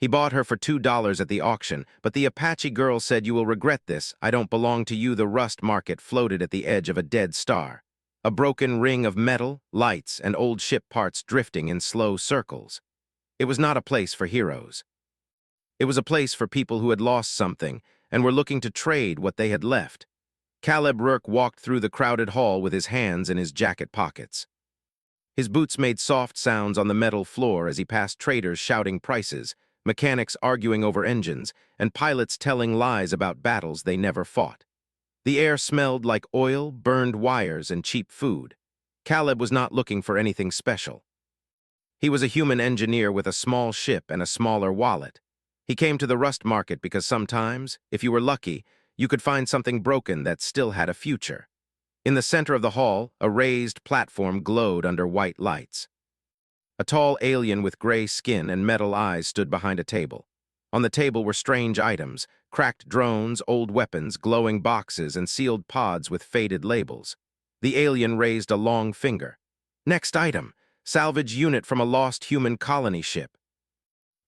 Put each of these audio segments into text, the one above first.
He bought her for $2 at the auction, but the Apache girl said, "You will regret this. I don't belong to you." The rust market floated at the edge of a dead star. A broken ring of metal, lights, and old ship parts drifting in slow circles. It was not a place for heroes. It was a place for people who had lost something and were looking to trade what they had left. Caleb Rourke walked through the crowded hall with his hands in his jacket pockets. His boots made soft sounds on the metal floor as he passed traders shouting prices, mechanics arguing over engines, and pilots telling lies about battles they never fought. The air smelled like oil, burned wires, and cheap food. Caleb was not looking for anything special. He was a human engineer with a small ship and a smaller wallet. He came to the rust market because sometimes, if you were lucky, you could find something broken that still had a future. In the center of the hall, a raised platform glowed under white lights. A tall alien with gray skin and metal eyes stood behind a table. On the table were strange items, cracked drones, old weapons, glowing boxes, and sealed pods with faded labels. The alien raised a long finger. "Next item, salvage unit from a lost human colony ship.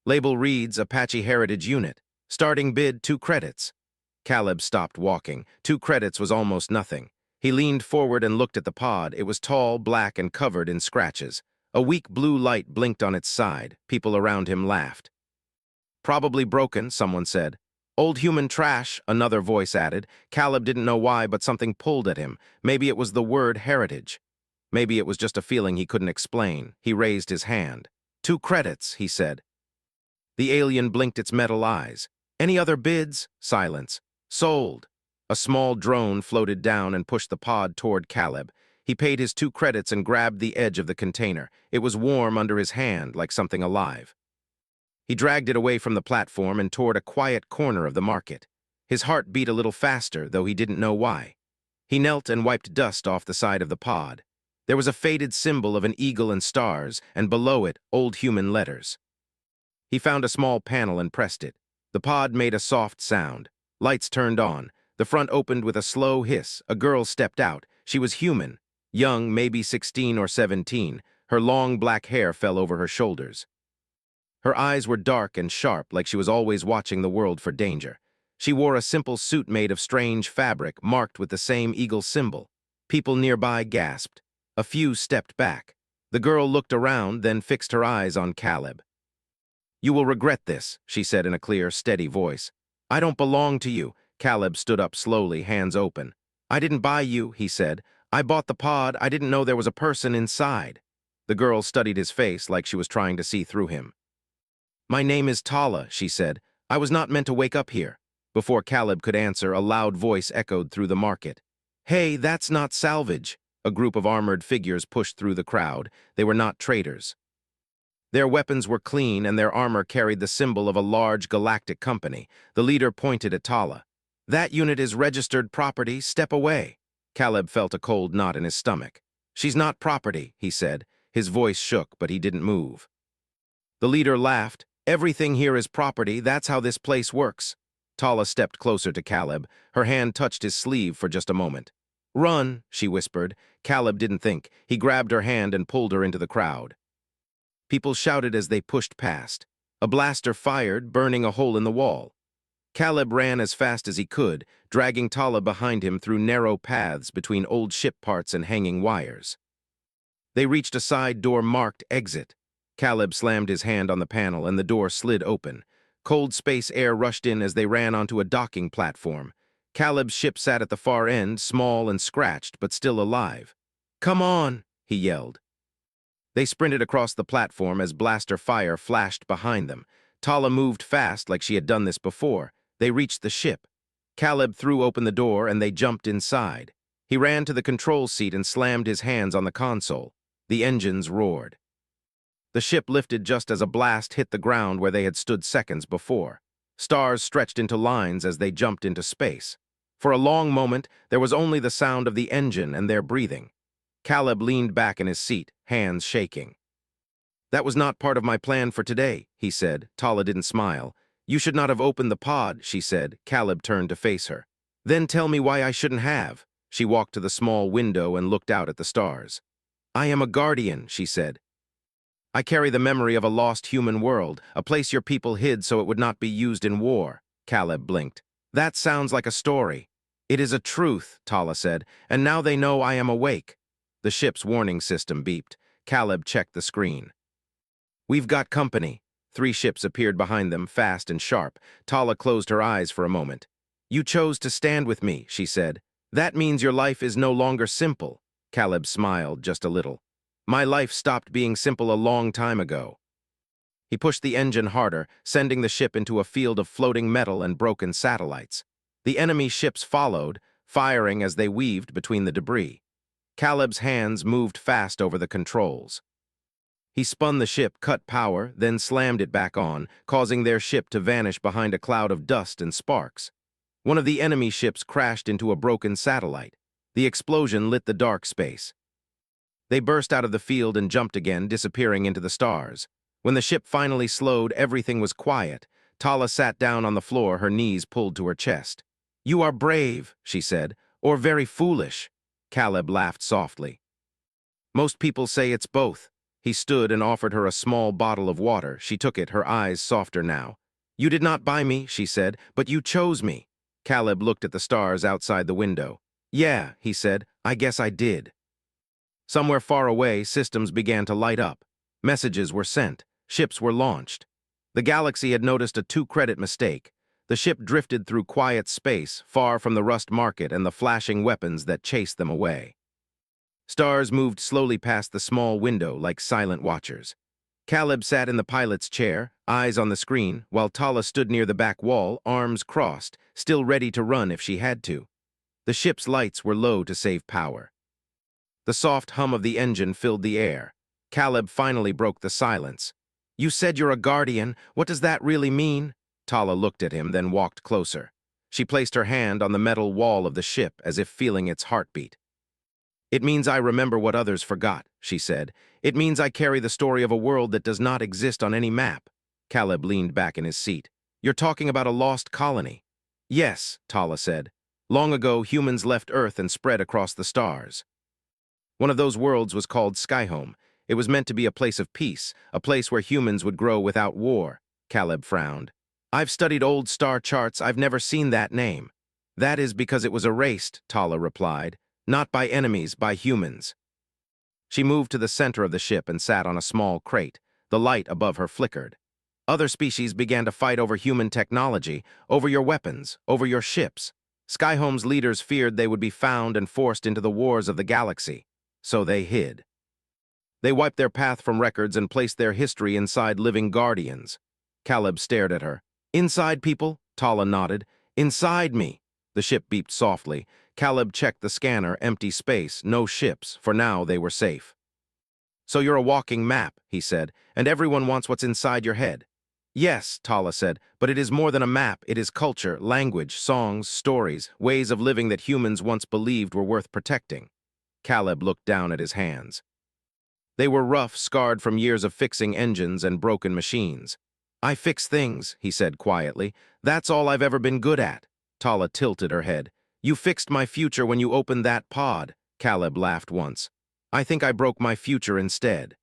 Label reads Apache Heritage Unit. Starting bid 2 credits. Caleb stopped walking. 2 credits was almost nothing. He leaned forward and looked at the pod. It was tall, black, and covered in scratches. A weak blue light blinked on its side. People around him laughed. "Probably broken," someone said. "Old human trash," another voice added. Caleb didn't know why, but something pulled at him. Maybe it was the word heritage. Maybe it was just a feeling he couldn't explain. He raised his hand. 2 credits, he said. The alien blinked its metal eyes. "Any other bids?" Silence. "Sold." A small drone floated down and pushed the pod toward Caleb. He paid his 2 credits and grabbed the edge of the container. It was warm under his hand, like something alive. He dragged it away from the platform and toward a quiet corner of the market. His heart beat a little faster, though he didn't know why. He knelt and wiped dust off the side of the pod. There was a faded symbol of an eagle and stars, and below it, old human letters. He found a small panel and pressed it. The pod made a soft sound. Lights turned on. The front opened with a slow hiss. A girl stepped out. She was human. Young, maybe 16 or 17. Her long black hair fell over her shoulders. Her eyes were dark and sharp, like she was always watching the world for danger. She wore a simple suit made of strange fabric, marked with the same eagle symbol. People nearby gasped. A few stepped back. The girl looked around, then fixed her eyes on Caleb. "You will regret this," she said in a clear, steady voice. "I don't belong to you." Caleb stood up slowly, hands open. "I didn't buy you," he said. "I bought the pod. I didn't know there was a person inside." The girl studied his face like she was trying to see through him. "My name is Tala," she said. "I was not meant to wake up here." Before Caleb could answer, a loud voice echoed through the market. "Hey, that's not salvage." A group of armored figures pushed through the crowd. They were not traders. Their weapons were clean, and their armor carried the symbol of a large galactic company. The leader pointed at Tala. "That unit is registered property. Step away." Caleb felt a cold knot in his stomach. "She's not property," he said. His voice shook, but he didn't move. The leader laughed. "Everything here is property. That's how this place works." Tala stepped closer to Caleb. Her hand touched his sleeve for just a moment. "Run," she whispered. Caleb didn't think. He grabbed her hand and pulled her into the crowd. People shouted as they pushed past. A blaster fired, burning a hole in the wall. Caleb ran as fast as he could, dragging Tala behind him through narrow paths between old ship parts and hanging wires. They reached a side door marked Exit. Caleb slammed his hand on the panel and the door slid open. Cold space air rushed in as they ran onto a docking platform. Caleb's ship sat at the far end, small and scratched, but still alive. "Come on," he yelled. They sprinted across the platform as blaster fire flashed behind them. Tala moved fast like she had done this before. They reached the ship. Caleb threw open the door and they jumped inside. He ran to the control seat and slammed his hands on the console. The engines roared. The ship lifted just as a blast hit the ground where they had stood seconds before. Stars stretched into lines as they jumped into space. For a long moment, there was only the sound of the engine and their breathing. Caleb leaned back in his seat, hands shaking. "That was not part of my plan for today," he said. Tala didn't smile. "You should not have opened the pod," she said. Caleb turned to face her. "Then tell me why I shouldn't have." She walked to the small window and looked out at the stars. "I am a guardian," she said. I carry the memory of a lost human world, a place your people hid so it would not be used in war. Caleb blinked. That sounds like a story. It is a truth, Tala said, and now they know I am awake. The ship's warning system beeped. Caleb checked the screen. We've got company. 3 ships appeared behind them, fast and sharp. Tala closed her eyes for a moment. You chose to stand with me, she said. That means your life is no longer simple. Caleb smiled just a little. My life stopped being simple a long time ago. He pushed the engine harder, sending the ship into a field of floating metal and broken satellites. The enemy ships followed, firing as they weaved between the debris. Caleb's hands moved fast over the controls. He spun the ship, cut power, then slammed it back on, causing their ship to vanish behind a cloud of dust and sparks. One of the enemy ships crashed into a broken satellite. The explosion lit the dark space. They burst out of the field and jumped again, disappearing into the stars. When the ship finally slowed, everything was quiet. Tala sat down on the floor, her knees pulled to her chest. You are brave, she said, or very foolish. Caleb laughed softly. Most people say it's both. He stood and offered her a small bottle of water. She took it, her eyes softer now. You did not buy me, she said, but you chose me. Caleb looked at the stars outside the window. Yeah, he said, I guess I did. Somewhere far away, systems began to light up. Messages were sent. Ships were launched. The galaxy had noticed a 2-credit mistake. The ship drifted through quiet space, far from the rust market and the flashing weapons that chased them away. Stars moved slowly past the small window like silent watchers. Caleb sat in the pilot's chair, eyes on the screen, while Tala stood near the back wall, arms crossed, still ready to run if she had to. The ship's lights were low to save power. The soft hum of the engine filled the air. Caleb finally broke the silence. You said you're a guardian. What does that really mean? Tala looked at him, then walked closer. She placed her hand on the metal wall of the ship as if feeling its heartbeat. It means I remember what others forgot, she said. It means I carry the story of a world that does not exist on any map. Caleb leaned back in his seat. You're talking about a lost colony. Yes, Tala said. Long ago, humans left Earth and spread across the stars. One of those worlds was called Skyhome. It was meant to be a place of peace, a place where humans would grow without war. Caleb frowned. I've studied old star charts. I've never seen that name. That is because it was erased, Tala replied. Not by enemies, by humans. She moved to the center of the ship and sat on a small crate. The light above her flickered. Other species began to fight over human technology, over your weapons, over your ships. Skyhome's leaders feared they would be found and forced into the wars of the galaxy. So they hid. They wiped their path from records and placed their history inside living guardians. Caleb stared at her. Inside people? Tala nodded. Inside me. The ship beeped softly. Caleb checked the scanner, empty space, no ships. For now, they were safe. So you're a walking map, he said, and everyone wants what's inside your head. Yes, Tala said, but it is more than a map. It is culture, language, songs, stories, ways of living that humans once believed were worth protecting. Caleb looked down at his hands. They were rough, scarred from years of fixing engines and broken machines. I fix things, he said quietly. That's all I've ever been good at. Tala tilted her head. You fixed my future when you opened that pod. Caleb laughed once. I think I broke my future instead.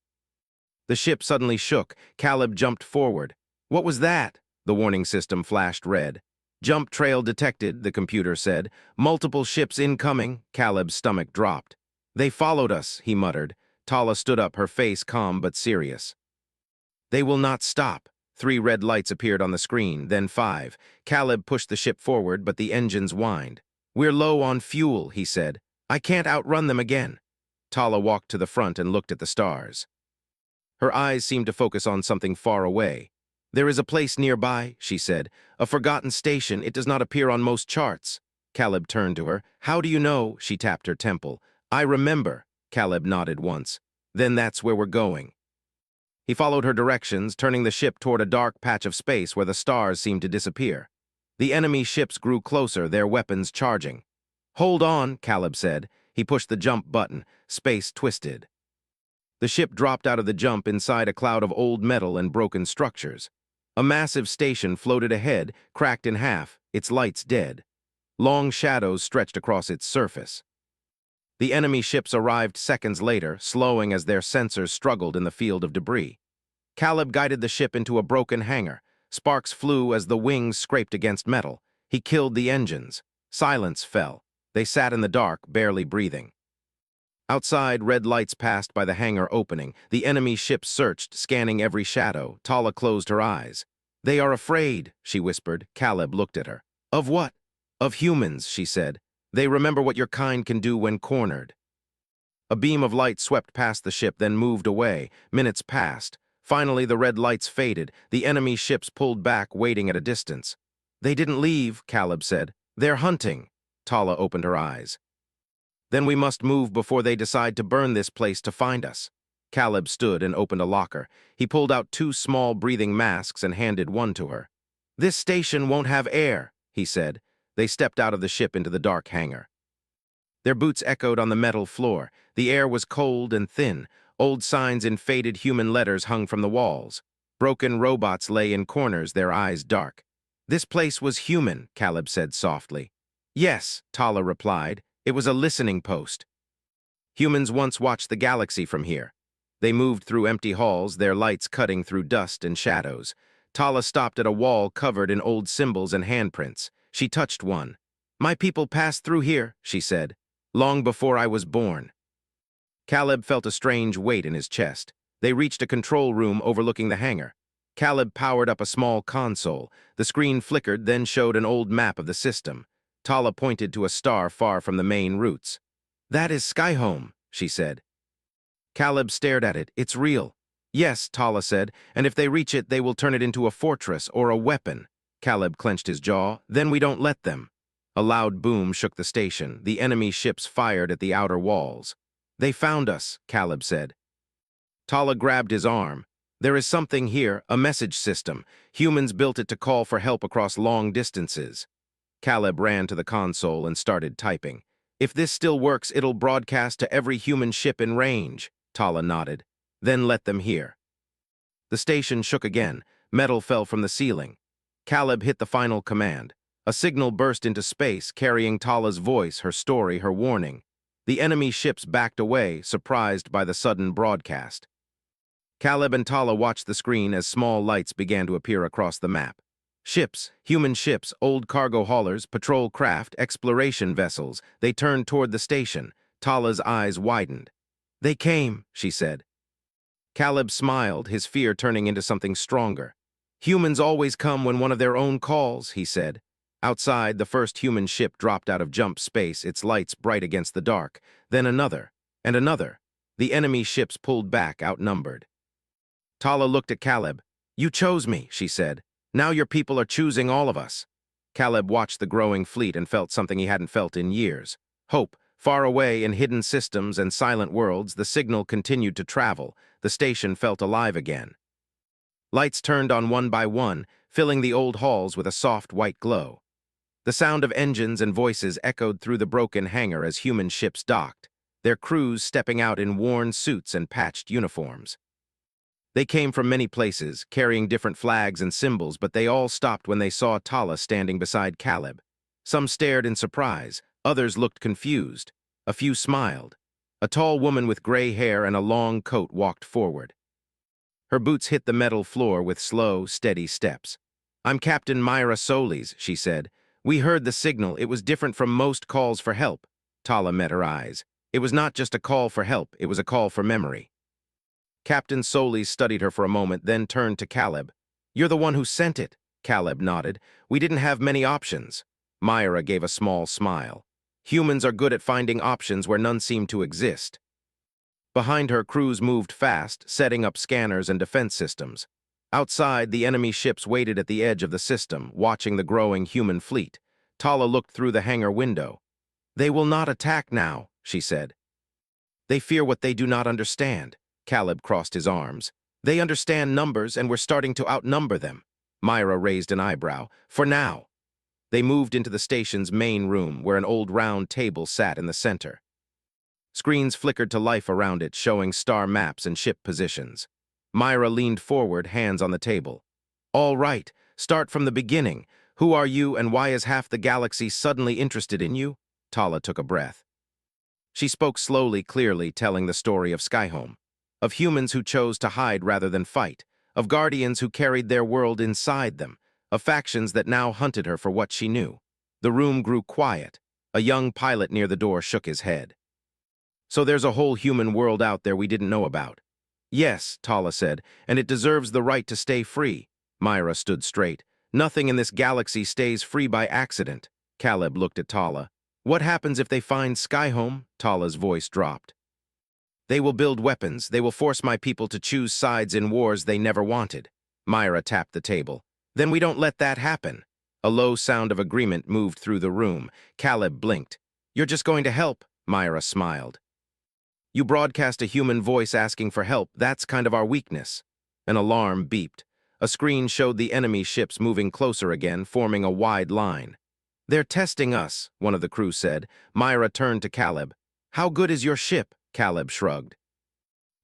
The ship suddenly shook. Caleb jumped forward. What was that? The warning system flashed red. Jump trail detected, the computer said. Multiple ships incoming. Caleb's stomach dropped. They followed us, he muttered. Tala stood up, her face calm but serious. They will not stop. 3 red lights appeared on the screen, then 5. Caleb pushed the ship forward, but the engines whined. We're low on fuel, he said. I can't outrun them again. Tala walked to the front and looked at the stars. Her eyes seemed to focus on something far away. There is a place nearby, she said. A forgotten station. It does not appear on most charts. Caleb turned to her. How do you know? She tapped her temple. I remember. Caleb nodded once. Then that's where we're going. He followed her directions, turning the ship toward a dark patch of space where the stars seemed to disappear. The enemy ships grew closer, their weapons charging. Hold on, Caleb said. He pushed the jump button. Space twisted. The ship dropped out of the jump inside a cloud of old metal and broken structures. A massive station floated ahead, cracked in half, its lights dead. Long shadows stretched across its surface. The enemy ships arrived seconds later, slowing as their sensors struggled in the field of debris. Caleb guided the ship into a broken hangar. Sparks flew as the wings scraped against metal. He killed the engines. Silence fell. They sat in the dark, barely breathing. Outside, red lights passed by the hangar opening. The enemy ship searched, scanning every shadow. Tala closed her eyes. "They are afraid," she whispered. Caleb looked at her. "Of what?" "Of humans," she said. "They remember what your kind can do when cornered." A beam of light swept past the ship, then moved away. Minutes passed. Finally, the red lights faded. The enemy ships pulled back, waiting at a distance. "They didn't leave," Caleb said. "They're hunting." Tala opened her eyes. "Then we must move before they decide to burn this place to find us." Caleb stood and opened a locker. He pulled out 2 small breathing masks and handed one to her. "This station won't have air," he said. They stepped out of the ship into the dark hangar. Their boots echoed on the metal floor. The air was cold and thin. Old signs in faded human letters hung from the walls. Broken robots lay in corners, their eyes dark. "This place was human," Caleb said softly. "Yes," Tala replied. "It was a listening post. Humans once watched the galaxy from here." They moved through empty halls, their lights cutting through dust and shadows. Tala stopped at a wall covered in old symbols and handprints. She touched one. "My people passed through here," she said, "long before I was born." Caleb felt a strange weight in his chest. They reached a control room overlooking the hangar. Caleb powered up a small console. The screen flickered, then showed an old map of the system. Tala pointed to a star far from the main routes. "That is Skyhome," she said. Caleb stared at it. "It's real." "Yes," Tala said, "and if they reach it, they will turn it into a fortress or a weapon." Caleb clenched his jaw. "Then we don't let them." A loud boom shook the station. The enemy ships fired at the outer walls. "They found us," Caleb said. Tala grabbed his arm. "There is something here, a message system. Humans built it to call for help across long distances." Caleb ran to the console and started typing. "If this still works, it'll broadcast to every human ship in range." Tala nodded. "Then let them hear." The station shook again. Metal fell from the ceiling. Caleb hit the final command. A signal burst into space, carrying Tala's voice, her story, her warning. The enemy ships backed away, surprised by the sudden broadcast. Caleb and Tala watched the screen as small lights began to appear across the map. Ships, human ships, old cargo haulers, patrol craft, exploration vessels. They turned toward the station. Tala's eyes widened. "They came," she said. Caleb smiled, his fear turning into something stronger. "Humans always come when one of their own calls," he said. Outside, the first human ship dropped out of jump space, its lights bright against the dark. Then another, and another. The enemy ships pulled back, outnumbered. Tala looked at Caleb. "You chose me," she said. "Now your people are choosing all of us." Caleb watched the growing fleet and felt something he hadn't felt in years. Hope. Far away in hidden systems and silent worlds, the signal continued to travel. The station felt alive again. Lights turned on one by one, filling the old halls with a soft white glow. The sound of engines and voices echoed through the broken hangar as human ships docked, their crews stepping out in worn suits and patched uniforms. They came from many places, carrying different flags and symbols, but they all stopped when they saw Tala standing beside Caleb. Some stared in surprise, others looked confused. A few smiled. A tall woman with gray hair and a long coat walked forward. Her boots hit the metal floor with slow, steady steps. "I'm Captain Myra Solis," she said. "We heard the signal. It was different from most calls for help." Tala met her eyes. It was not just a call for help, it was a call for memory. Captain Solis studied her for a moment, then turned to Caleb. "You're the one who sent it." Caleb nodded. "We didn't have many options." Myra gave a small smile. "Humans are good at finding options where none seem to exist." Behind her, crews moved fast, setting up scanners and defense systems. Outside, the enemy ships waited at the edge of the system, watching the growing human fleet. Tala looked through the hangar window. "They will not attack now," she said. "They fear what they do not understand." Caleb crossed his arms. "They understand numbers, and we're starting to outnumber them." Myra raised an eyebrow. "For now." They moved into the station's main room, where an old round table sat in the center. Screens flickered to life around it, showing star maps and ship positions. Myra leaned forward, hands on the table. "All right, start from the beginning. Who are you, and why is half the galaxy suddenly interested in you?" Tala took a breath. She spoke slowly, clearly, telling the story of Skyhome, of humans who chose to hide rather than fight, of guardians who carried their world inside them, of factions that now hunted her for what she knew. The room grew quiet. A young pilot near the door shook his head. So there's a whole human world out there we didn't know about. Yes, Tala said, and it deserves the right to stay free. Myra stood straight. Nothing in this galaxy stays free by accident. Caleb looked at Tala. What happens if they find Skyhome? Tala's voice dropped. They will build weapons. They will force my people to choose sides in wars they never wanted. Myra tapped the table. Then we don't let that happen. A low sound of agreement moved through the room. Caleb blinked. You're just going to help, Myra smiled. You broadcast a human voice asking for help. That's kind of our weakness. An alarm beeped. A screen showed the enemy ships moving closer again, forming a wide line. They're testing us, one of the crew said. Myra turned to Caleb. How good is your ship? Caleb shrugged.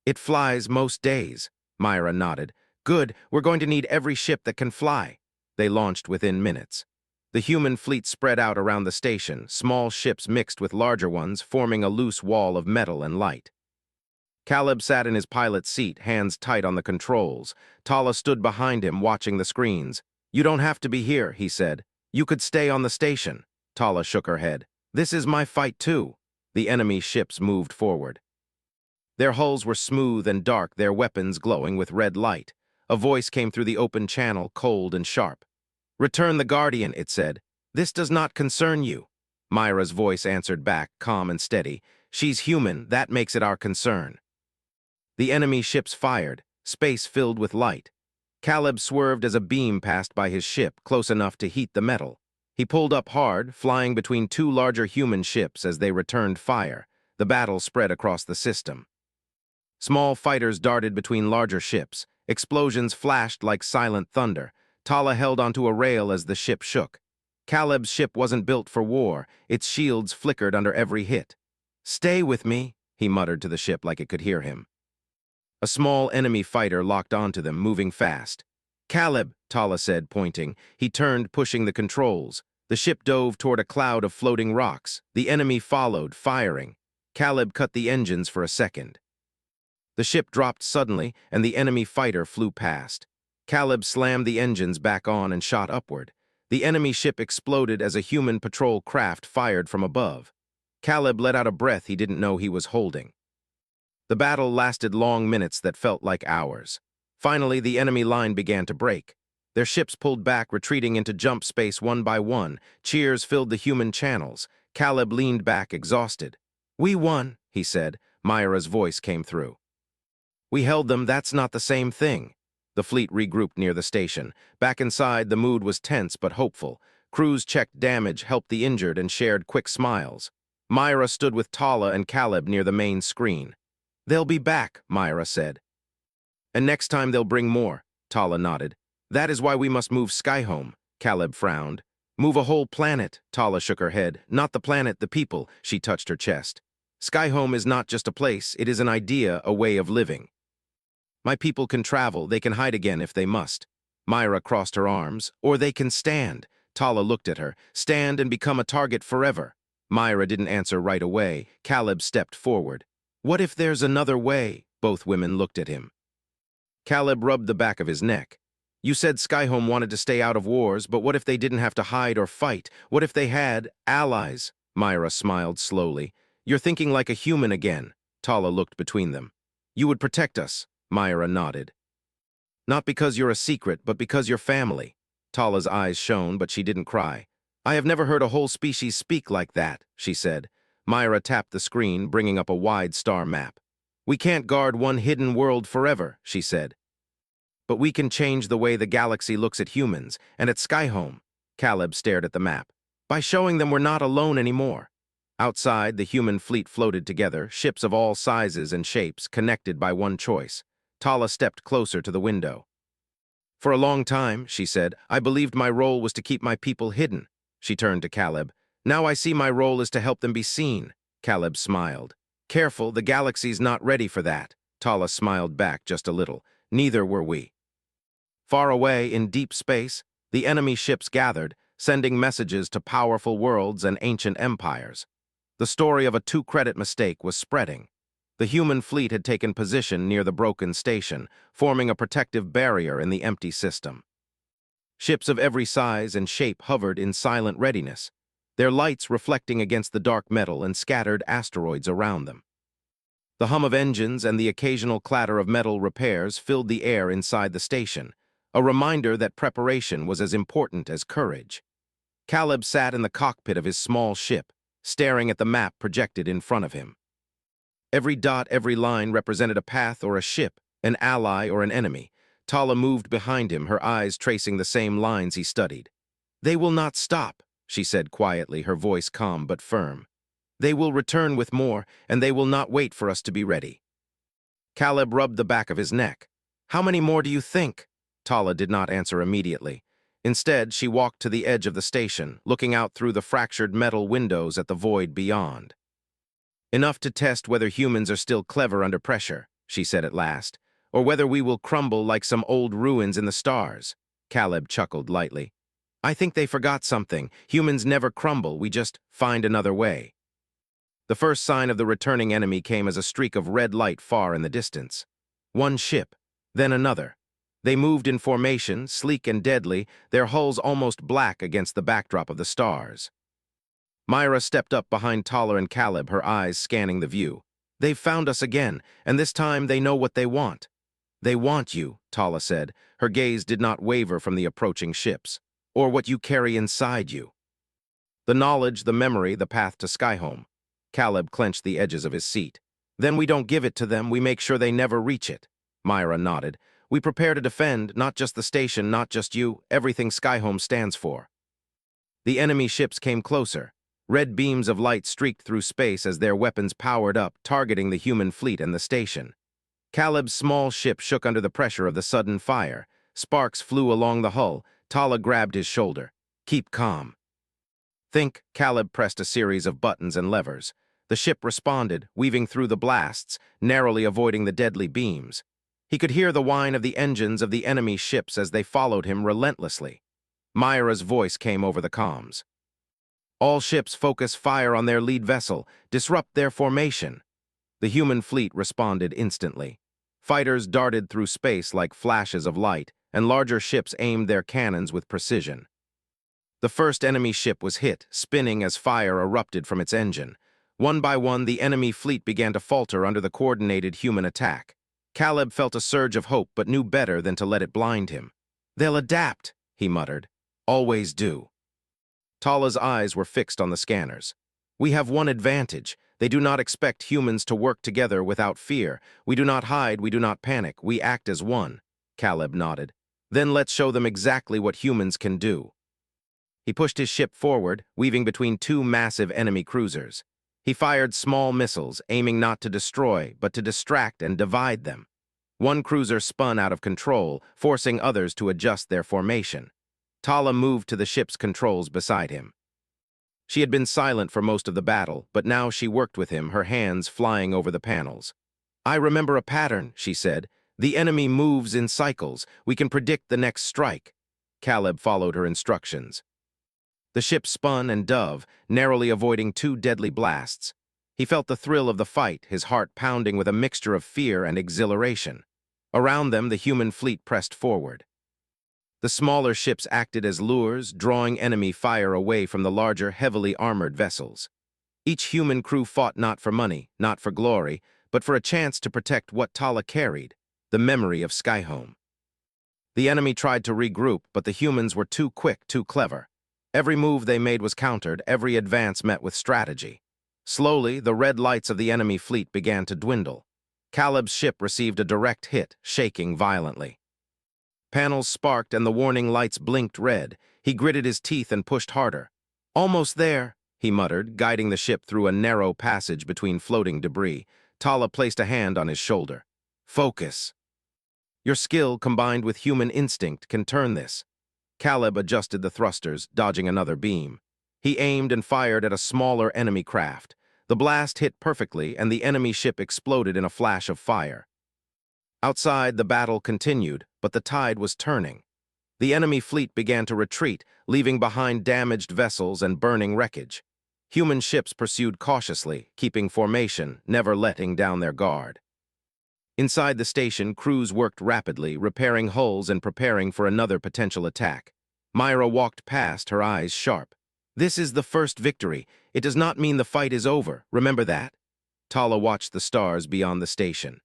It flies most days. Myra nodded. Good, we're going to need every ship that can fly. They launched within minutes. The human fleet spread out around the station, small ships mixed with larger ones, forming a loose wall of metal and light. Caleb sat in his pilot's seat, hands tight on the controls. Tala stood behind him, watching the screens. You don't have to be here, he said. You could stay on the station. Tala shook her head. This is my fight too. The enemy ships moved forward. Their hulls were smooth and dark, their weapons glowing with red light. A voice came through the open channel, cold and sharp. Return the Guardian, it said. This does not concern you. Myra's voice answered back, calm and steady. She's human, that makes it our concern. The enemy ships fired, space filled with light. Caleb swerved as a beam passed by his ship, close enough to heat the metal. He pulled up hard, flying between two larger human ships as they returned fire. The battle spread across the system. Small fighters darted between larger ships. Explosions flashed like silent thunder. Tala held onto a rail as the ship shook. Caleb's ship wasn't built for war. Its shields flickered under every hit. Stay with me, he muttered to the ship like it could hear him. A small enemy fighter locked onto them, moving fast. Caleb, Tala said, pointing. He turned, pushing the controls. The ship dove toward a cloud of floating rocks. The enemy followed, firing. Caleb cut the engines for a second. The ship dropped suddenly, and the enemy fighter flew past. Caleb slammed the engines back on and shot upward. The enemy ship exploded as a human patrol craft fired from above. Caleb let out a breath he didn't know he was holding. The battle lasted long minutes that felt like hours. Finally, the enemy line began to break. Their ships pulled back, retreating into jump space one by one. Cheers filled the human channels. Caleb leaned back, exhausted. We won, he said. Myra's voice came through. We held them, that's not the same thing. The fleet regrouped near the station. Back inside, the mood was tense but hopeful. Crews checked damage, helped the injured, and shared quick smiles. Myra stood with Tala and Caleb near the main screen. They'll be back, Myra said. And next time they'll bring more, Tala nodded. That is why we must move Skyhome, Caleb frowned. Move a whole planet, Tala shook her head. Not the planet, the people, she touched her chest. Skyhome is not just a place, it is an idea, a way of living. My people can travel, they can hide again if they must. Myra crossed her arms. Or they can stand. Tala looked at her. Stand and become a target forever. Myra didn't answer right away. Caleb stepped forward. What if there's another way? Both women looked at him. Caleb rubbed the back of his neck. You said Skyhome wanted to stay out of wars, but what if they didn't have to hide or fight? What if they had allies? Myra smiled slowly. You're thinking like a human again. Tala looked between them. You would protect us. Myra nodded. Not because you're a secret, but because you're family. Tala's eyes shone, but she didn't cry. I have never heard a whole species speak like that, she said. Myra tapped the screen, bringing up a wide star map. We can't guard one hidden world forever, she said. But we can change the way the galaxy looks at humans, and at Skyhome. Caleb stared at the map. By showing them we're not alone anymore. Outside, the human fleet floated together, ships of all sizes and shapes, connected by one choice. Tala stepped closer to the window. For a long time, she said, I believed my role was to keep my people hidden. She turned to Caleb. Now I see my role is to help them be seen. Caleb smiled. Careful, the galaxy's not ready for that. Tala smiled back just a little. Neither were we. Far away, in deep space, the enemy ships gathered, sending messages to powerful worlds and ancient empires. The story of a two-credit mistake was spreading. The human fleet had taken position near the broken station, forming a protective barrier in the empty system. Ships of every size and shape hovered in silent readiness, their lights reflecting against the dark metal and scattered asteroids around them. The hum of engines and the occasional clatter of metal repairs filled the air inside the station, a reminder that preparation was as important as courage. Caleb sat in the cockpit of his small ship, staring at the map projected in front of him. Every dot, every line represented a path or a ship, an ally or an enemy. Tala moved behind him, her eyes tracing the same lines he studied. "They will not stop," she said quietly, her voice calm but firm. "They will return with more, and they will not wait for us to be ready." Caleb rubbed the back of his neck. "How many more do you think?" Tala did not answer immediately. Instead, she walked to the edge of the station, looking out through the fractured metal windows at the void beyond. "Enough to test whether humans are still clever under pressure," she said at last, "or whether we will crumble like some old ruins in the stars." Caleb chuckled lightly. "I think they forgot something. Humans never crumble, we just find another way." The first sign of the returning enemy came as a streak of red light far in the distance. One ship, then another. They moved in formation, sleek and deadly, their hulls almost black against the backdrop of the stars. Myra stepped up behind Tala and Caleb, her eyes scanning the view. "They've found us again, and this time they know what they want." "They want you," Tala said. Her gaze did not waver from the approaching ships, "or what you carry inside you." The knowledge, the memory, the path to Skyhome. Caleb clenched the edges of his seat. "Then we don't give it to them, we make sure they never reach it." Myra nodded. "We prepare to defend, not just the station, not just you, everything Skyhome stands for." The enemy ships came closer. Red beams of light streaked through space as their weapons powered up, targeting the human fleet and the station. Caleb's small ship shook under the pressure of the sudden fire. Sparks flew along the hull. Tala grabbed his shoulder. "Keep calm." "Think." Caleb pressed a series of buttons and levers. The ship responded, weaving through the blasts, narrowly avoiding the deadly beams. He could hear the whine of the engines of the enemy ships as they followed him relentlessly. Myra's voice came over the comms. "All ships focus fire on their lead vessel. Disrupt their formation." The human fleet responded instantly. Fighters darted through space like flashes of light, and larger ships aimed their cannons with precision. The first enemy ship was hit, spinning as fire erupted from its engine. One by one, the enemy fleet began to falter under the coordinated human attack. Caleb felt a surge of hope but knew better than to let it blind him. "They'll adapt," he muttered. "Always do." Tala's eyes were fixed on the scanners. "We have one advantage. They do not expect humans to work together without fear. We do not hide, we do not panic, we act as one." Caleb nodded. "Then let's show them exactly what humans can do." He pushed his ship forward, weaving between two massive enemy cruisers. He fired small missiles, aiming not to destroy, but to distract and divide them. One cruiser spun out of control, forcing others to adjust their formation. Tala moved to the ship's controls beside him. She had been silent for most of the battle, but now she worked with him, her hands flying over the panels. "I remember a pattern," she said. "The enemy moves in cycles. We can predict the next strike." Caleb followed her instructions. The ship spun and dove, narrowly avoiding two deadly blasts. He felt the thrill of the fight, his heart pounding with a mixture of fear and exhilaration. Around them, the human fleet pressed forward. The smaller ships acted as lures, drawing enemy fire away from the larger, heavily armored vessels. Each human crew fought not for money, not for glory, but for a chance to protect what Tala carried, the memory of Skyhome. The enemy tried to regroup, but the humans were too quick, too clever. Every move they made was countered, every advance met with strategy. Slowly, the red lights of the enemy fleet began to dwindle. Caleb's ship received a direct hit, shaking violently. Panels sparked and the warning lights blinked red. He gritted his teeth and pushed harder. "Almost there," he muttered, guiding the ship through a narrow passage between floating debris. Tala placed a hand on his shoulder. "Focus. Your skill, combined with human instinct, can turn this." Caleb adjusted the thrusters, dodging another beam. He aimed and fired at a smaller enemy craft. The blast hit perfectly, and the enemy ship exploded in a flash of fire. Outside, the battle continued, but the tide was turning. The enemy fleet began to retreat, leaving behind damaged vessels and burning wreckage. Human ships pursued cautiously, keeping formation, never letting down their guard. Inside the station, crews worked rapidly, repairing hulls and preparing for another potential attack. Myra walked past, her eyes sharp. This is the first victory. It does not mean the fight is over. Remember that? Tala watched the stars beyond the station.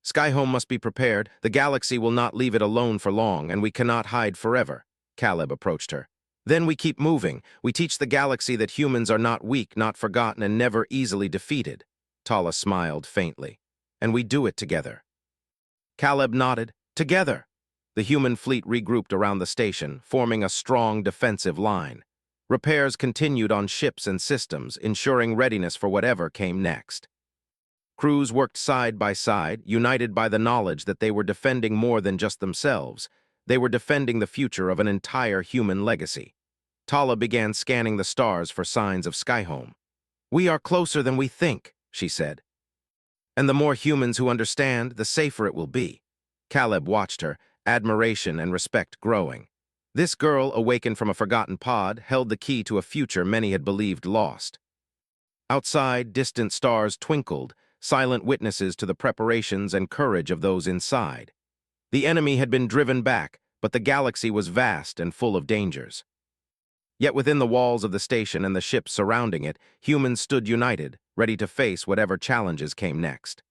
Skyhome must be prepared. The galaxy will not leave it alone for long, and we cannot hide forever. Caleb approached her. Then we keep moving. We teach the galaxy that humans are not weak, not forgotten, and never easily defeated. Tala smiled faintly. And we do it together. Caleb nodded. Together. The human fleet regrouped around the station, forming a strong defensive line. Repairs continued on ships and systems, ensuring readiness for whatever came next. Crews worked side by side, united by the knowledge that they were defending more than just themselves. They were defending the future of an entire human legacy. Tala began scanning the stars for signs of Skyhome. "We are closer than we think," she said. "And the more humans who understand, the safer it will be." Caleb watched her, admiration and respect growing. This girl, awakened from a forgotten pod, held the key to a future many had believed lost. Outside, distant stars twinkled, silent witnesses to the preparations and courage of those inside. The enemy had been driven back, but the galaxy was vast and full of dangers. Yet within the walls of the station and the ships surrounding it, humans stood united, ready to face whatever challenges came next.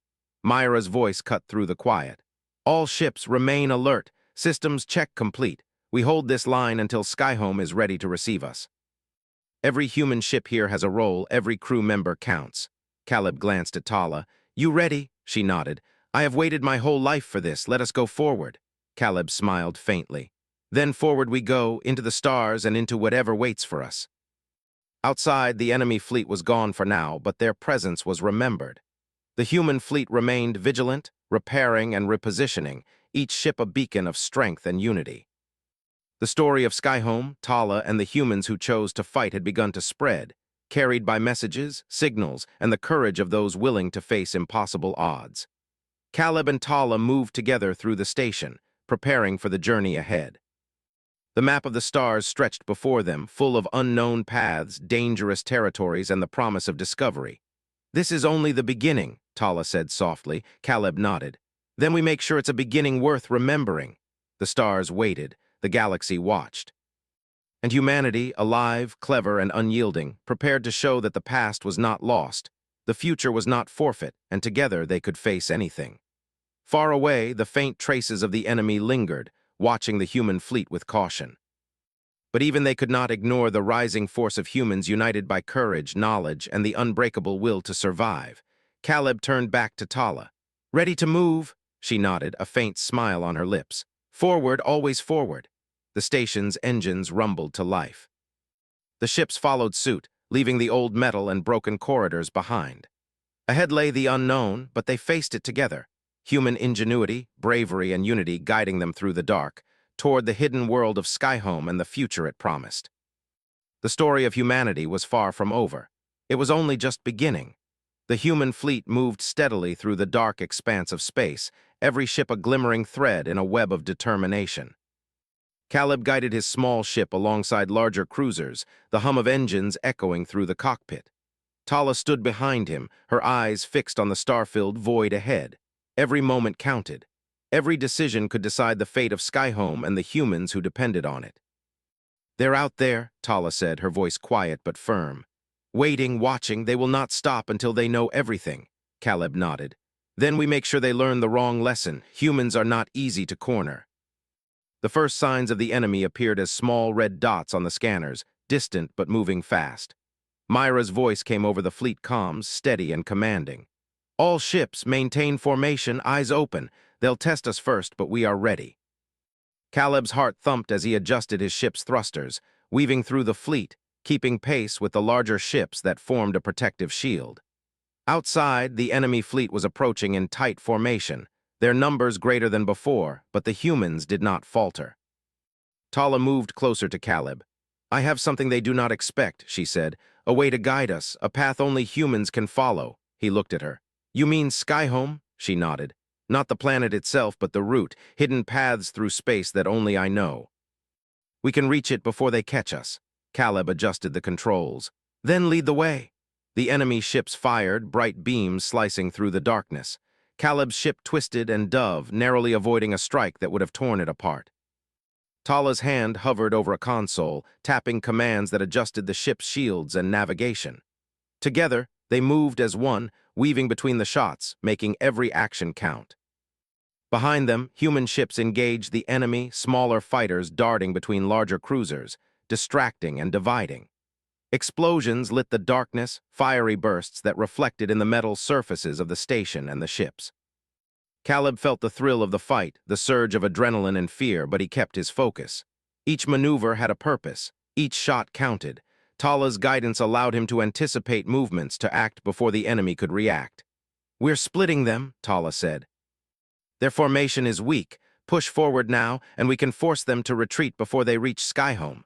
Myra's voice cut through the quiet. "All ships remain alert. Systems check complete. We hold this line until Skyhome is ready to receive us." Every human ship here has a role. Every crew member counts. Caleb glanced at Tala. "You ready?" She nodded. "I have waited my whole life for this. Let us go forward." Caleb smiled faintly. Then forward we go, into the stars and into whatever waits for us. Outside, the enemy fleet was gone for now, but their presence was remembered. The human fleet remained vigilant, repairing and repositioning, each ship a beacon of strength and unity. The story of Skyhome, Tala, and the humans who chose to fight had begun to spread, carried by messages, signals, and the courage of those willing to face impossible odds. Caleb and Tala moved together through the station, preparing for the journey ahead. The map of the stars stretched before them, full of unknown paths, dangerous territories, and the promise of discovery. "This is only the beginning," Tala said softly. Caleb nodded. "Then we make sure it's a beginning worth remembering." The stars waited. The galaxy watched. And humanity, alive, clever, and unyielding, prepared to show that the past was not lost, the future was not forfeit, and together they could face anything. Far away, the faint traces of the enemy lingered, watching the human fleet with caution. But even they could not ignore the rising force of humans united by courage, knowledge, and the unbreakable will to survive. Caleb turned back to Tala. "Ready to move?" She nodded, a faint smile on her lips. "Forward, always forward." The station's engines rumbled to life. The ships followed suit, leaving the old metal and broken corridors behind. Ahead lay the unknown, but they faced it together. Human ingenuity, bravery, and unity guiding them through the dark, toward the hidden world of Skyhome and the future it promised. The story of humanity was far from over. It was only just beginning. The human fleet moved steadily through the dark expanse of space, every ship a glimmering thread in a web of determination. Caleb guided his small ship alongside larger cruisers, the hum of engines echoing through the cockpit. Tala stood behind him, her eyes fixed on the star-filled void ahead. Every moment counted. Every decision could decide the fate of Skyhome and the humans who depended on it. "They're out there," Tala said, her voice quiet but firm. "Waiting, watching, they will not stop until they know everything." Caleb nodded. "Then we make sure they learn the wrong lesson. Humans are not easy to corner." The first signs of the enemy appeared as small red dots on the scanners, distant but moving fast. Myra's voice came over the fleet comms, steady and commanding. "All ships, maintain formation, eyes open. They'll test us first, but we are ready." Caleb's heart thumped as he adjusted his ship's thrusters, weaving through the fleet, keeping pace with the larger ships that formed a protective shield. Outside, the enemy fleet was approaching in tight formation, their numbers greater than before, but the humans did not falter. Tala moved closer to Caleb. "I have something they do not expect," she said, "a way to guide us, a path only humans can follow." He looked at her. "You mean Skyhome?" She nodded. "Not the planet itself, but the route, hidden paths through space that only I know. We can reach it before they catch us." Caleb adjusted the controls. Then lead the way. The enemy ships fired, bright beams slicing through the darkness. Caleb's ship twisted and dove, narrowly avoiding a strike that would have torn it apart. Tala's hand hovered over a console, tapping commands that adjusted the ship's shields and navigation. Together, they moved as one, weaving between the shots, making every action count. Behind them, human ships engaged the enemy, smaller fighters darting between larger cruisers, distracting and dividing. Explosions lit the darkness, fiery bursts that reflected in the metal surfaces of the station and the ships. Caleb felt the thrill of the fight, the surge of adrenaline and fear, but he kept his focus. Each maneuver had a purpose. Each shot counted. Tala's guidance allowed him to anticipate movements, to act before the enemy could react. "We're splitting them," Tala said. "Their formation is weak. Push forward now, and we can force them to retreat before they reach Skyhome."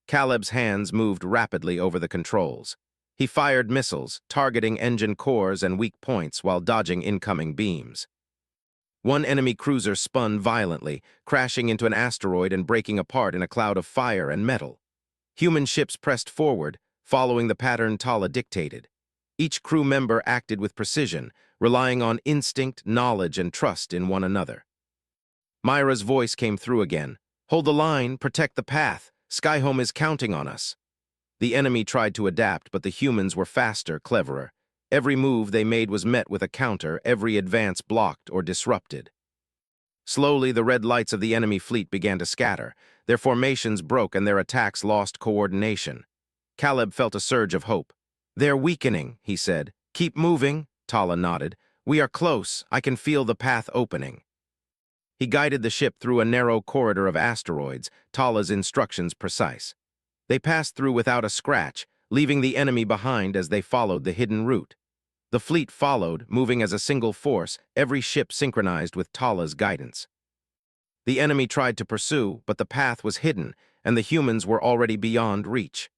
Caleb's hands moved rapidly over the controls. He fired missiles, targeting engine cores and weak points while dodging incoming beams. One enemy cruiser spun violently, crashing into an asteroid and breaking apart in a cloud of fire and metal. Human ships pressed forward, following the pattern Tala dictated. Each crew member acted with precision, relying on instinct, knowledge, and trust in one another. Myra's voice came through again. "Hold the line, protect the path. Skyhome is counting on us." The enemy tried to adapt, but the humans were faster, cleverer. Every move they made was met with a counter, every advance blocked or disrupted. Slowly, the red lights of the enemy fleet began to scatter. Their formations broke and their attacks lost coordination. Caleb felt a surge of hope. "They're weakening," he said. "Keep moving," Tala nodded. "We are close. I can feel the path opening." He guided the ship through a narrow corridor of asteroids, Tala's instructions precise. They passed through without a scratch, leaving the enemy behind as they followed the hidden route. The fleet followed, moving as a single force, every ship synchronized with Tala's guidance. The enemy tried to pursue, but the path was hidden, and the humans were already beyond reach.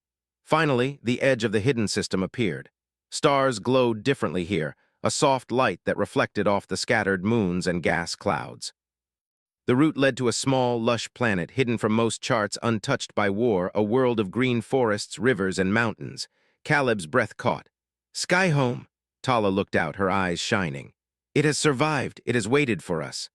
Finally, the edge of the hidden system appeared. Stars glowed differently here, a soft light that reflected off the scattered moons and gas clouds. The route led to a small, lush planet hidden from most charts, untouched by war, a world of green forests, rivers, and mountains. Caleb's breath caught. "Skyhome!" Tala looked out, her eyes shining. "It has survived. It has waited for us."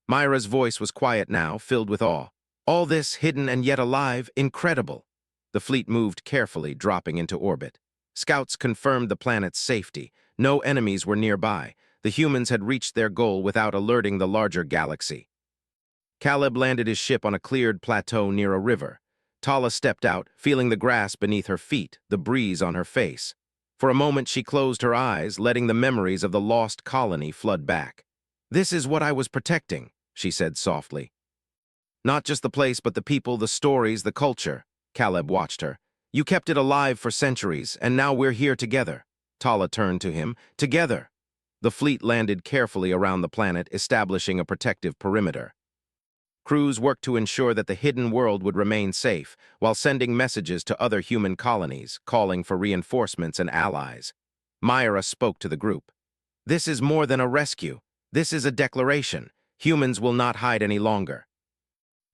Myra's voice was quiet now, filled with awe. "All this, hidden and yet alive, incredible." The fleet moved carefully, dropping into orbit. Scouts confirmed the planet's safety. No enemies were nearby. The humans had reached their goal without alerting the larger galaxy. Caleb landed his ship on a cleared plateau near a river. Tala stepped out, feeling the grass beneath her feet, the breeze on her face. For a moment she closed her eyes, letting the memories of the lost colony flood back. "This is what I was protecting," she said softly. "Not just the place, but the people, the stories, the culture." Caleb watched her. "You kept it alive for centuries, and now we're here together." Tala turned to him. "Together." The fleet landed carefully around the planet, establishing a protective perimeter. Crews worked to ensure that the hidden world would remain safe, while sending messages to other human colonies, calling for reinforcements and allies. Myra spoke to the group. "This is more than a rescue. This is a declaration. Humans will not hide any longer.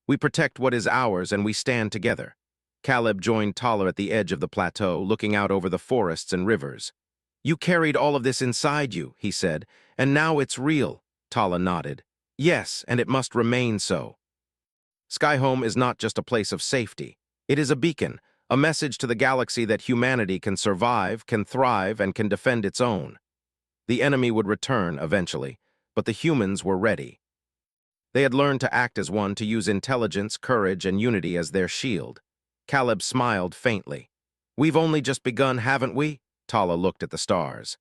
We protect what is ours, and we stand together." Caleb joined Tala at the edge of the plateau, looking out over the forests and rivers. "You carried all of this inside you," he said, "and now it's real." Tala nodded. "Yes, and it must remain so." Skyhome is not just a place of safety. It is a beacon, a message to the galaxy that humanity can survive, can thrive, and can defend its own. The enemy would return eventually, but the humans were ready. They had learned to act as one, to use intelligence, courage, and unity as their shield. Caleb smiled faintly. "We've only just begun, haven't we?" Tala looked at the stars.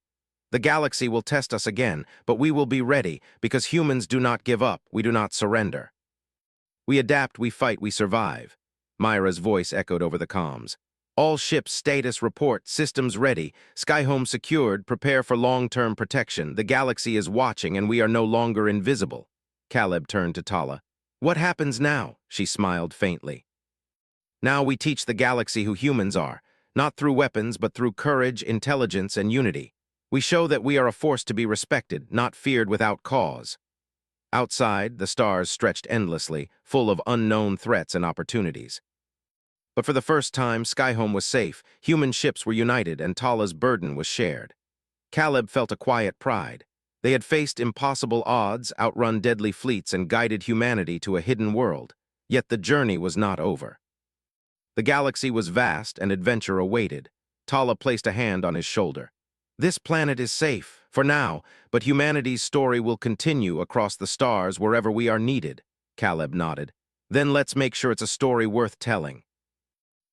"The galaxy will test us again, but we will be ready, because humans do not give up, we do not surrender. We adapt, we fight, we survive." Myra's voice echoed over the comms. "All ships status report, systems ready, Skyhome secured, prepare for long-term protection. The galaxy is watching and we are no longer invisible." Caleb turned to Tala. "What happens now?" She smiled faintly. "Now we teach the galaxy who humans are, not through weapons but through courage, intelligence, and unity. We show that we are a force to be respected, not feared without cause." Outside, the stars stretched endlessly, full of unknown threats and opportunities. But for the first time, Skyhome was safe, human ships were united, and Tala's burden was shared. Caleb felt a quiet pride. They had faced impossible odds, outrun deadly fleets, and guided humanity to a hidden world. Yet the journey was not over. The galaxy was vast, and adventure awaited. Tala placed a hand on his shoulder. This planet is safe, for now, but humanity's story will continue across the stars wherever we are needed. Caleb nodded. Then let's make sure it's a story worth telling.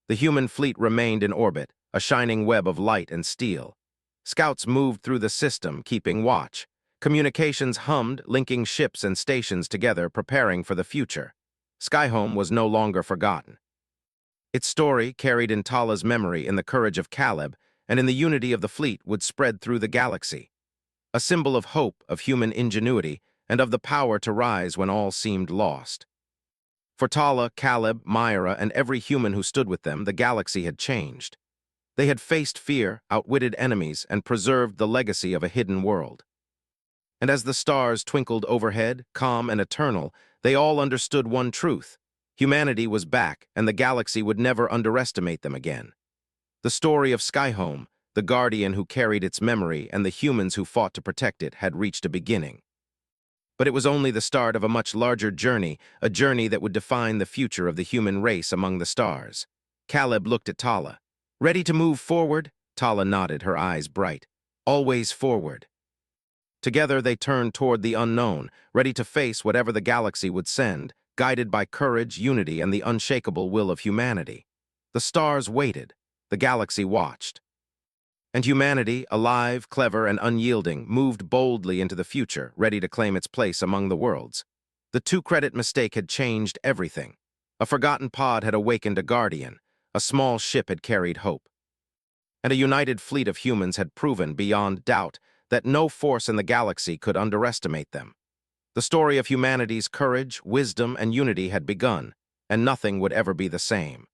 The human fleet remained in orbit, a shining web of light and steel. Scouts moved through the system, keeping watch. Communications hummed, linking ships and stations together, preparing for the future. Skyhome was no longer forgotten. Its story, carried in Tala's memory, in the courage of Caleb, and in the unity of the fleet, would spread through the galaxy. A symbol of hope, of human ingenuity, and of the power to rise when all seemed lost. For Tala, Caleb, Myra, and every human who stood with them, the galaxy had changed. They had faced fear, outwitted enemies, and preserved the legacy of a hidden world. And as the stars twinkled overhead, calm and eternal, they all understood one truth. Humanity was back, and the galaxy would never underestimate them again. The story of Skyhome, the guardian who carried its memory, and the humans who fought to protect it, had reached a beginning. But it was only the start of a much larger journey, a journey that would define the future of the human race among the stars. Caleb looked at Tala. Ready to move forward? Tala nodded, her eyes bright. Always forward. Together they turned toward the unknown, ready to face whatever the galaxy would send, guided by courage, unity, and the unshakable will of humanity. The stars waited. The galaxy watched. And humanity, alive, clever, and unyielding, moved boldly into the future, ready to claim its place among the worlds. The two-credit mistake had changed everything. A forgotten pod had awakened a guardian. A small ship had carried hope. And a united fleet of humans had proven, beyond doubt, that no force in the galaxy could underestimate them. The story of humanity's courage, wisdom, and unity had begun, and nothing would ever be the same.